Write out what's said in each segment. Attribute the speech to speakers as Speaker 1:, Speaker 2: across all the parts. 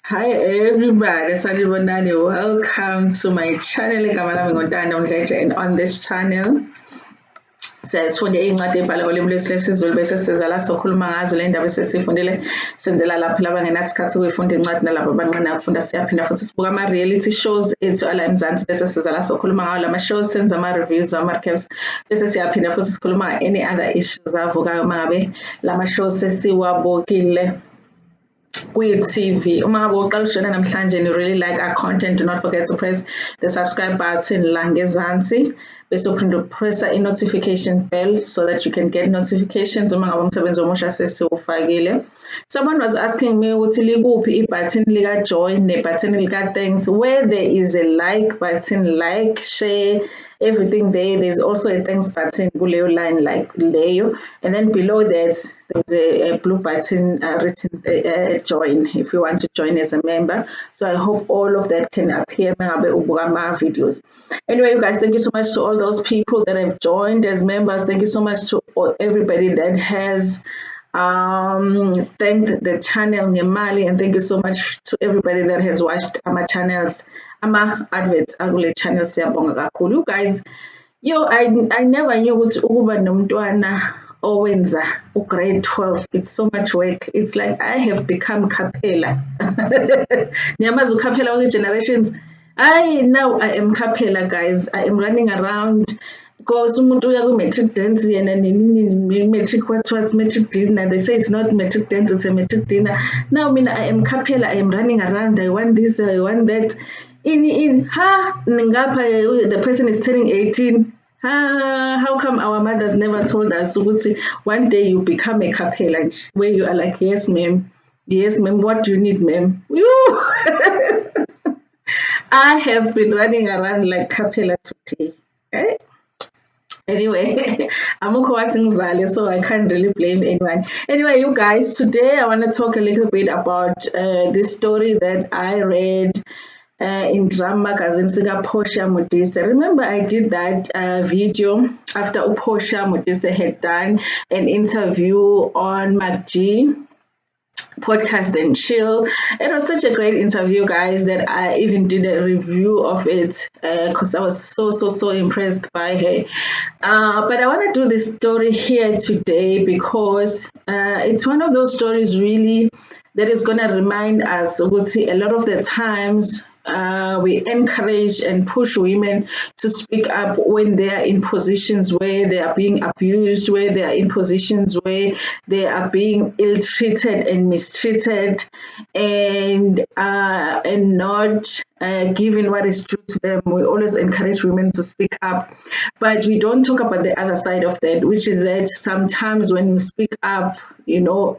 Speaker 1: Hi everybody, Sanibonani. Welcome to my channel. Igama lami Ntando Mdletshe, and on this channel siyazifunde iy'ncwadi ey'bhalwe ngolimi lwethu lwesiZulu bese siza la sokhuluma ngazo le ndaba esesiyifundile senzela lapho laba ngenasikhathi ukuyifunda incwadi nalabo abanqane ukufunda siyaphinda futhi sibuka ama-reality shows ethu ala eMzansi bese siza la sokhuluma ngawo lama shows senza ama-reviews ama-recaps bese siyaphinda futhi sikhuluma any other issues avukayo uma ngabe lama shows sesiwabukile kwi-TV. Uma ngabe uqala ukujona namhlanje and you really like our content, do not forget to press the subscribe button la ngezansi bese uphinde upressa i-notification bell so that you can get notifications uma ngabe umsebenzi omusha sesiwufakile. Someone was asking me ukuthi likuphi i-button lika-join ne-button lika-thanks. Where there is a like button, like, share, everything there's also a thanks button kuleyo line like leyo, and then below that there's a blue button written join if you want to join as a member. So I hope all of that can appear mengabe ubuka ama videos. Anyway, you guys, thank you so much to all those people that have joined as members. Thank you so much to everybody that has thanked the channel ngemali, and thank you so much to everybody that has watched our channels, ama adverts akule channel. Siyabonga kakhulu. You guys, I never knew ukuthi ukuba nomntwana owenza grade 12, it's so much work. It's like I have become Capella. Nyamaza uKapela with generations. Now I am Capella, guys. I am running around because umuntu uya ku-matric dance yena matric what's matric dinner. They say it's not matric dance, it's a matric dinner. Now I am Capella, I am running around, I want this, I want that. The person is turning 18. How come our mothers never told us one day you become a Capella where you are like, yes ma'am, what do you need ma'am? I have been running around like Capella today. Okay? Anyway, I'm watching Zali, so I can't really blame anyone. Anyway, you guys, today I want to talk a little bit about this story that I read in Drum magazine, Portia Modise. Remember, I did that video after Portia Modise had done an interview on MacG podcast and chill. It was such a great interview, guys, that I even did a review of it because I was so impressed by her. But I want to do this story here today because it's one of those stories really that is going to remind us, a lot of the times we encourage and push women to speak up when they are in positions where they are being abused, where they are in positions where they are being ill-treated and mistreated, and not given what is due to them. We always encourage women to speak up, but we don't talk about the other side of that, which is that sometimes when you speak up,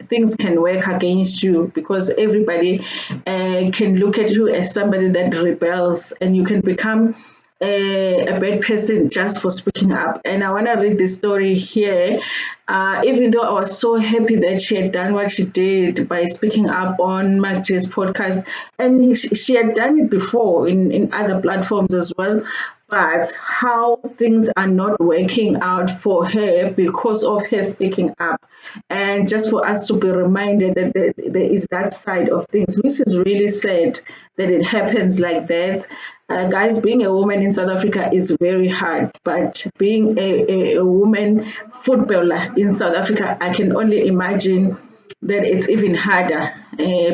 Speaker 1: things can work against you because everybody can look at you as somebody that rebels, and you can become a bad person just for speaking up. And I want to read this story here. Even though I was so happy that she had done what she did by speaking up on MacG's podcast, and she had done it before in other platforms as well, but how things are not working out for her because of her speaking up. And just for us to be reminded that there is that side of things, which is really sad that it happens like that. Guys, being a woman in South Africa is very hard, but being a woman footballer in South Africa, I can only imagine that it's even harder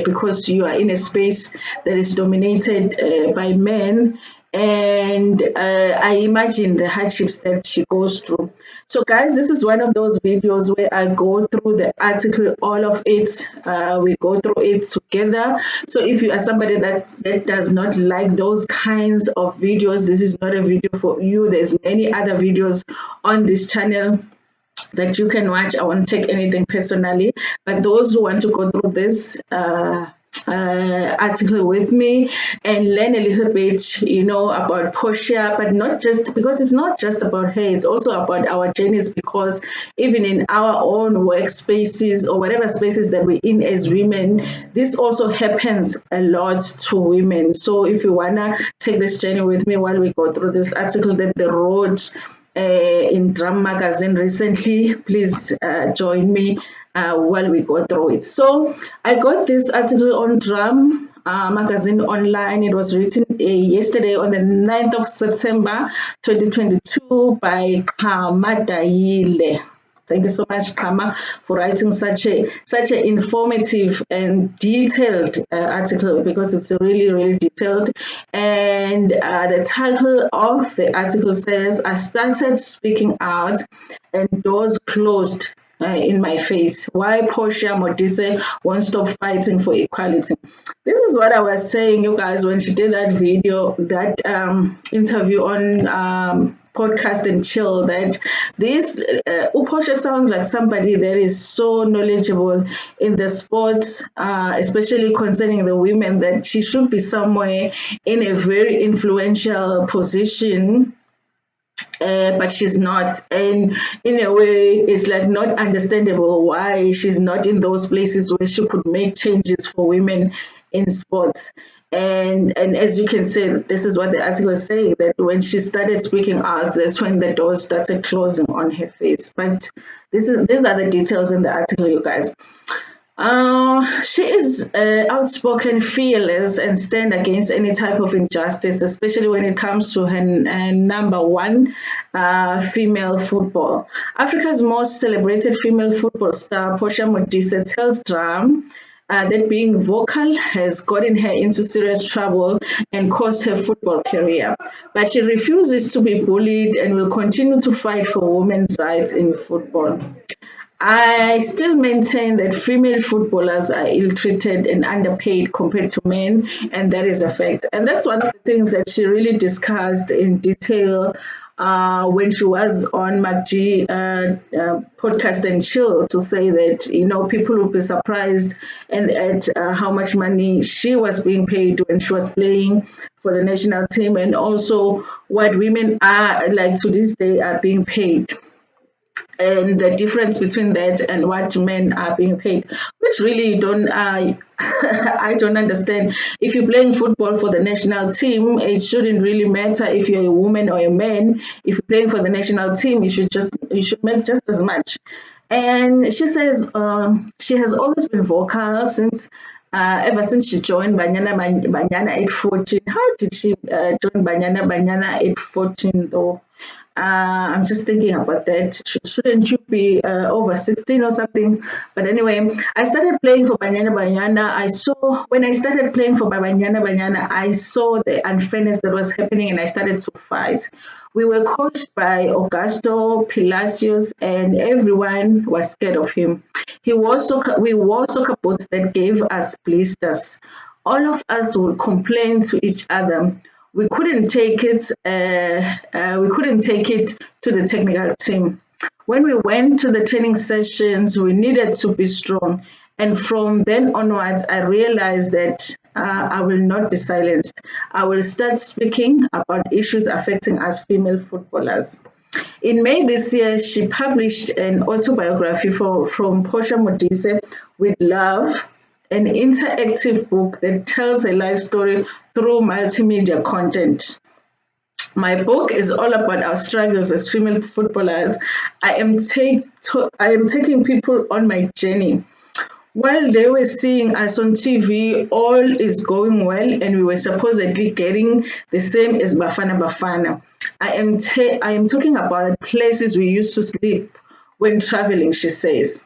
Speaker 1: because you are in a space that is dominated by men, and I imagine the hardships that she goes through. So guys, this is one of those videos where I go through the article, all of it. We go through it together. So if you are somebody that does not like those kinds of videos, this is not a video for you. There's many other videos on this channel that you can watch. I won't take anything personally, but those who want to go through this article with me and learn a little bit, about Portia, but not just because it's not just about her, it's also about our journeys, because even in our own workspaces or whatever spaces that we're in as women, this also happens a lot to women. So if you wanna take this journey with me while we go through this article that they wrote in Drum magazine recently, please join me while we go through it. So I got this article on Drum magazine online. It was written yesterday on the 9th of September 2022 by Madayile. Thank you so much, Kama, for writing such an informative and detailed article, because it's really detailed. And the title of the article says, "I started speaking out and doors closed in my face. Why Portia Modise won't stop fighting for equality." This is what I was saying, you guys, when she did that video, that interview on podcast and chill, that this Portia sounds like somebody that is so knowledgeable in the sports, especially concerning the women, that she should be somewhere in a very influential position, but she's not. And in a way, it's like not understandable why she's not in those places where she could make changes for women in sports. And as you can see, this is what the article is saying, that when she started speaking out, that's when the doors started closing on her face. But these are the details in the article, you guys. She is outspoken, fearless, and stand against any type of injustice, especially when it comes to her number one, female football. Africa's most celebrated female football star, Portia Modise, tells Drum that being vocal has gotten her into serious trouble and cost her football career. But she refuses to be bullied and will continue to fight for women's rights in football. I still maintain that female footballers are ill-treated and underpaid compared to men, and that is a fact. And that's one of the things that she really discussed in detail when she was on MacG podcast and chill, to say that, you know, people will be surprised and at how much money she was being paid when she was playing for the national team, and also what women are, like, to this day are being paid, and the difference between that and what men are being paid, which really don't I don't understand. If you're playing football for the national team, it shouldn't really matter if you're a woman or a man. If you're playing for the national team, you should make just as much. And she says she has always been vocal since ever since she joined Banyana 814. How did she join Banyana 814 though? I'm just thinking about that. Shouldn't you be over 16 or something? But anyway, I started playing for Banyana. When I started playing for Banyana, I saw the unfairness that was happening, and I started to fight. We were coached by Augusto Palacios, and everyone was scared of him. We wore soccer boots that gave us blisters. All of us would complain to each other. We couldn't take it. We couldn't take it to the technical team. When we went to the training sessions, we needed to be strong. And from then onwards, I realized that I will not be silenced. I will start speaking about issues affecting us female footballers. In May this year, she published an autobiography from Portia Modise, With Love, an interactive book that tells a life story through multimedia content. My book is all about our struggles as female footballers. I am taking people on my journey. While they were seeing us on TV, all is going well, and we were supposedly getting the same as Bafana Bafana. I am talking about places we used to sleep when traveling, she says.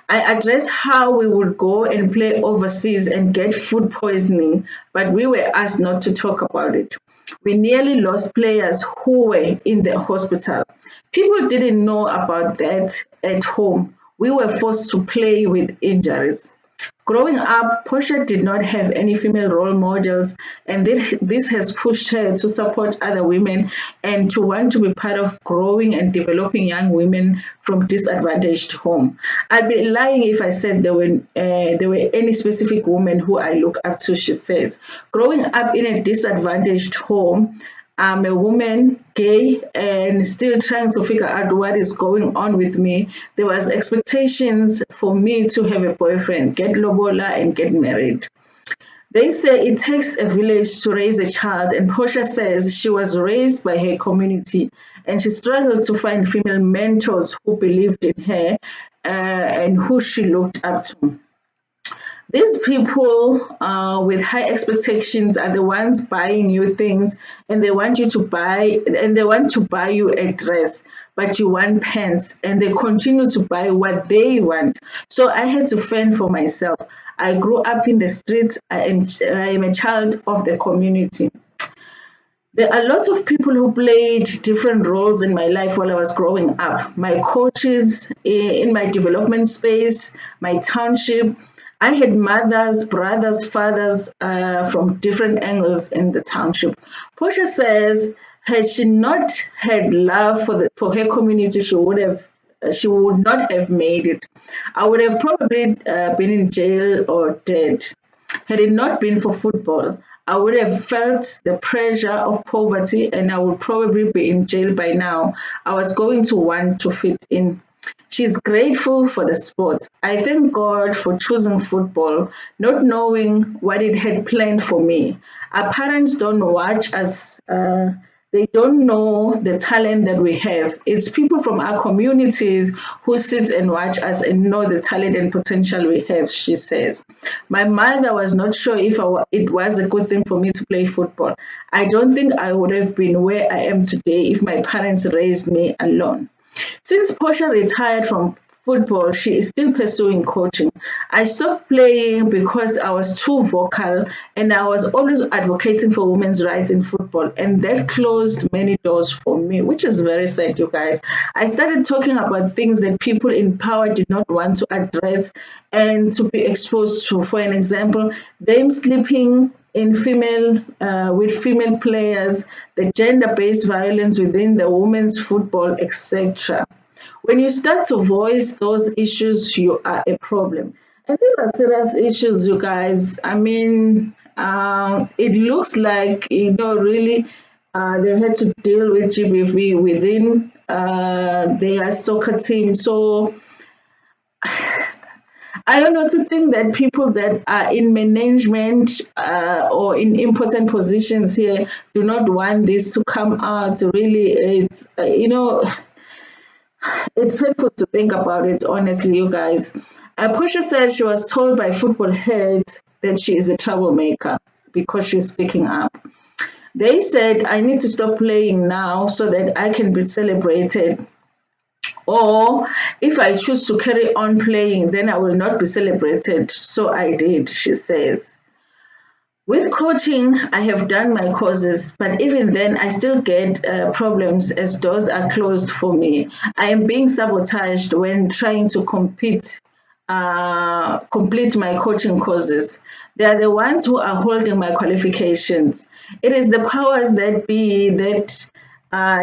Speaker 1: I addressed how we would go and play overseas and get food poisoning, but we were asked not to talk about it. We nearly lost players who were in the hospital. People didn't know about that at home. We were forced to play with injuries. Growing up, Portia did not have any female role models, and this has pushed her to support other women and to want to be part of growing and developing young women from disadvantaged home. I'd be lying if I said there were any specific women who I look up to, she says. Growing up in a disadvantaged home, I'm a woman, gay, and still trying to figure out what is going on with me. There was expectations for me to have a boyfriend, get lobola, and get married. They say it takes a village to raise a child, and Portia says she was raised by her community, and she struggled to find female mentors who believed in her and who she looked up to. These people with high expectations are the ones buying you things, and they want to buy you a dress, but you want pants, and they continue to buy what they want. So I had to fend for myself. I grew up in the streets. I am a child of the community. There are lots of people who played different roles in my life while I was growing up. My coaches in my development space, my township. I had mothers, brothers, fathers from different angles in the township. Portia says, had she not had love for her community, she would not have made it. I would have probably been in jail or dead. Had it not been for football, I would have felt the pressure of poverty and I would probably be in jail by now. I was going to want to fit in. She's grateful for the sport. I thank God for choosing football, not knowing what it had planned for me. Our parents don't watch us. They don't know the talent that we have. It's people from our communities who sit and watch us and know the talent and potential we have, she says. My mother was not sure if it was a good thing for me to play football. I don't think I would have been where I am today if my parents raised me alone. Since Portia retired from football, she is still pursuing coaching. I stopped playing because I was too vocal and I was always advocating for women's rights in football, and that closed many doors for me, which is very sad, you guys. I started talking about things that people in power did not want to address and to be exposed to. For an example, them sleeping in female with female players, the gender-based violence within the women's football, etc. When you start to voice those issues, you are a problem. And these are serious issues, you guys. I mean, it looks like, really they had to deal with GBV within their soccer team. So I don't know, to think that people that are in management or in important positions here do not want this to come out. Really, it's painful to think about it, honestly, you guys. Portia said she was told by football heads that she is a troublemaker because she's speaking up. They said, I need to stop playing now so that I can be celebrated. Or if I choose to carry on playing, then I will not be celebrated. So I did, she says. With coaching, I have done my courses, but even then, I still get problems as doors are closed for me. I am being sabotaged when trying to complete my coaching courses. They are the ones who are holding my qualifications. It is the powers that be that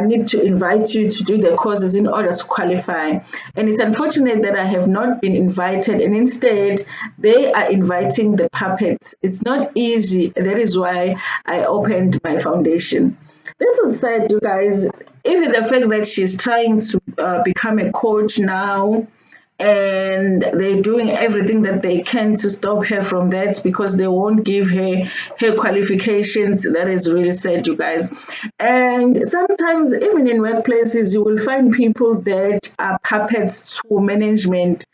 Speaker 1: need to invite you to do the courses in order to qualify. And it's unfortunate that I have not been invited, and instead, they are inviting the puppets. It's not easy. That is why I opened my foundation. This is sad, you guys. Even the fact that she's trying to become a coach now, and they're doing everything that they can to stop her from that because they won't give her qualifications. That is really sad, you guys. And sometimes even in workplaces you will find people that are puppets to management,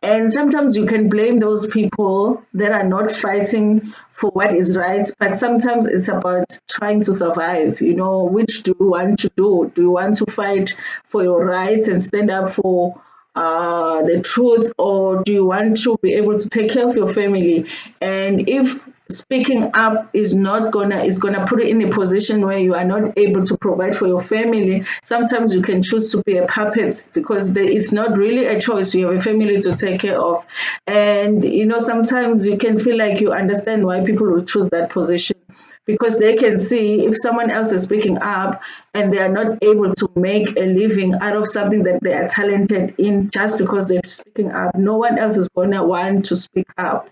Speaker 1: and sometimes you can blame those people that are not fighting for what is right, but sometimes it's about trying to survive. Which do you want to do? Do you want to fight for your rights and stand up for the truth, or do you want to be able to take care of your family? And if speaking up is gonna put you in a position where you are not able to provide for your family, sometimes you can choose to be a puppet because it's not really a choice. You have a family to take care of, and sometimes you can feel like you understand why people will choose that position, because they can see if someone else is speaking up and they are not able to make a living out of something that they are talented in just because they're speaking up, no one else is going to want to speak up.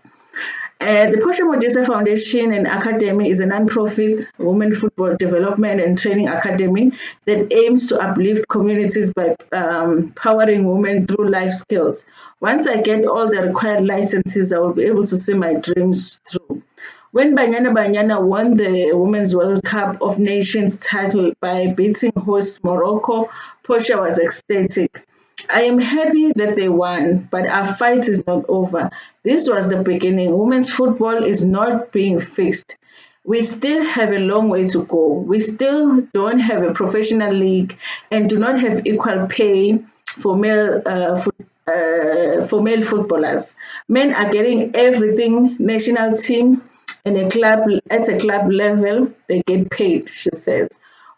Speaker 1: The Portia Modise Foundation and Academy is a non-profit women football development and training academy that aims to uplift communities by powering women through life skills. Once I get all the required licenses, I will be able to see my dreams through. When Banyana Banyana won the Women's World Cup of Nations title by beating host Morocco, Portia was ecstatic. I am happy that they won, but our fight is not over. This was the beginning. Women's football is not being fixed. We still have a long way to go. We still don't have a professional league and do not have equal pay for male footballers. Men are getting everything national team and a club at a club level they get paid, she says.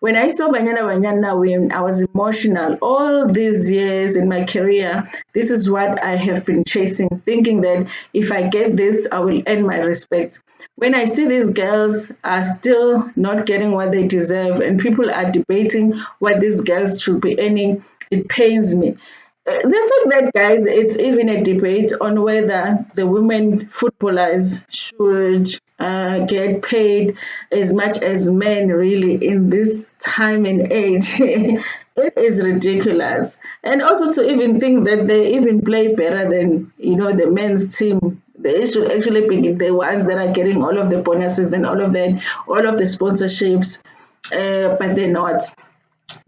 Speaker 1: When I saw Banyana Banyana win, I was emotional. All these years in my career, this is what I have been chasing, thinking that if I get this, I will earn my respect. When I see these girls are still not getting what they deserve and people are debating what these girls should be earning, it pains me. The fact that, guys, it's even a debate on whether the women footballers should get paid as much as men, really, in this time and age. It is ridiculous. And also to even think that they even play better than, the men's team. They should actually be the ones that are getting all of the bonuses and all of that, all of the sponsorships, but they're not.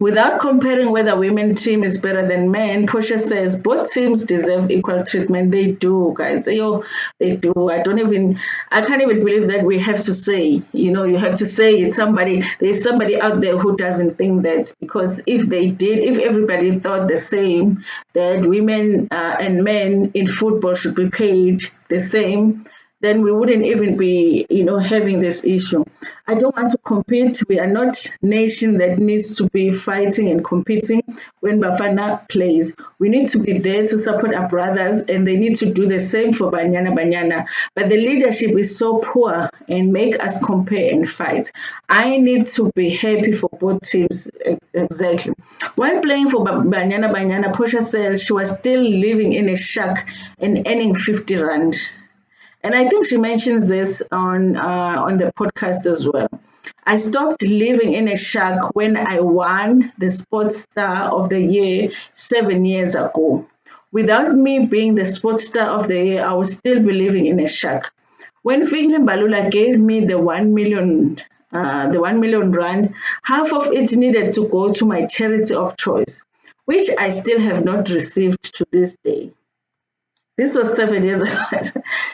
Speaker 1: Without comparing whether women team is better than men, Portia says both teams deserve equal treatment. They do, guys. They do. I can't even believe that we have to say, you have to say it. There's somebody out there who doesn't think that, because if everybody thought the same, that women and men in football should be paid the same, then we wouldn't even be, having this issue. I don't want to compete. We are not nation that needs to be fighting and competing when Bafana plays. We need to be there to support our brothers, and they need to do the same for Banyana Banyana. But the leadership is so poor and make us compare and fight. I need to be happy for both teams. Exactly. While playing for Banyana Banyana, Portia said she was still living in a shack and earning 50 rand. And I think she mentions this on the podcast as well. I stopped living in a shack when I won the Sports Star of the Year 7 years ago. Without me being the Sports Star of the Year, I would still be living in a shack. When Fikile Balula gave me the 1 million rand, half of it needed to go to my charity of choice, which I still have not received to this day. This was 7 years ago.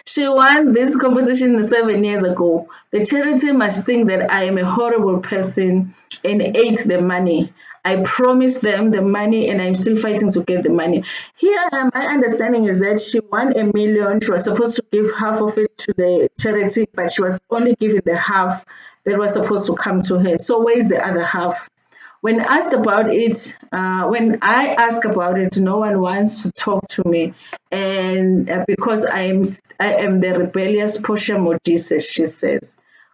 Speaker 1: She won this competition 7 years ago. The charity must think that I am a horrible person and ate the money. I promised them the money and I'm still fighting to get the money. Here, my understanding is that she won 1 million. She was supposed to give half of it to the charity, but she was only given the half that was supposed to come to her. So, where's the other half? When I ask about it, no one wants to talk to me, and because I am the rebellious Portia Modise, she says.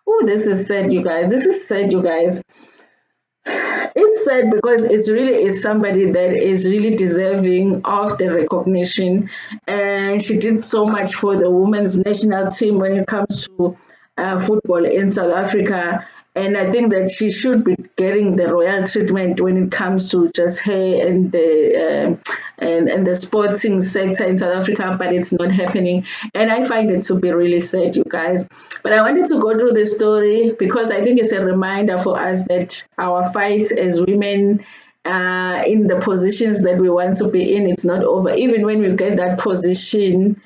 Speaker 1: Oh, this is sad, you guys. This is sad, you guys. It's sad because it really is somebody that is really deserving of the recognition, and she did so much for the women's national team when it comes to football in South Africa. And I think that she should be getting the royal treatment when it comes to just her and the sporting sector in South Africa, but it's not happening. And I find it to be really sad, you guys. But I wanted to go through this story because I think it's a reminder for us that our fight as women in the positions that we want to be in, it's not over. Even when we get that position,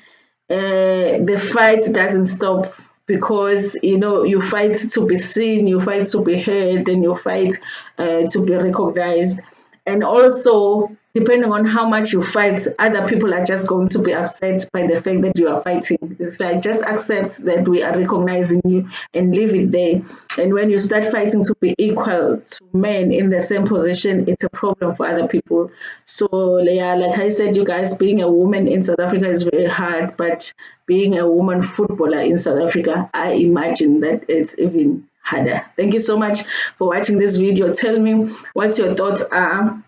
Speaker 1: the fight doesn't stop, because you fight to be seen, you fight to be heard, and you fight to be recognized. And also, depending on how much you fight, other people are just going to be upset by the fact that you are fighting. It's like, just accept that we are recognizing you and leave it there. And when you start fighting to be equal to men in the same position, it's a problem for other people. So yeah, like I said, you guys, being a woman in South Africa is very hard, but being a woman footballer in South Africa, I imagine that it's even harder. Thank you so much for watching this video. Tell me what your thoughts are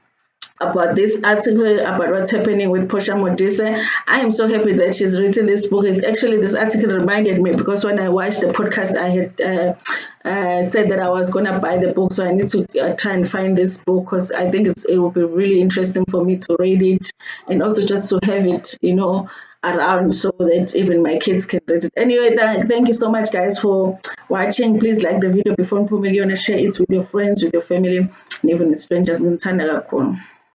Speaker 1: about this article, about what's happening with Portia Modise. I am so happy that she's written this book. It's actually, this article reminded me, because when I watched the podcast, I had said that I was going to buy the book. So I need to try and find this book, because I think it will be really interesting for me to read it, and also just to have it, around, so that even my kids can read it. Anyway, thank you so much, guys, for watching. Please like the video before you share it with your friends, with your family, and even with strangers. Ntando kakhulu.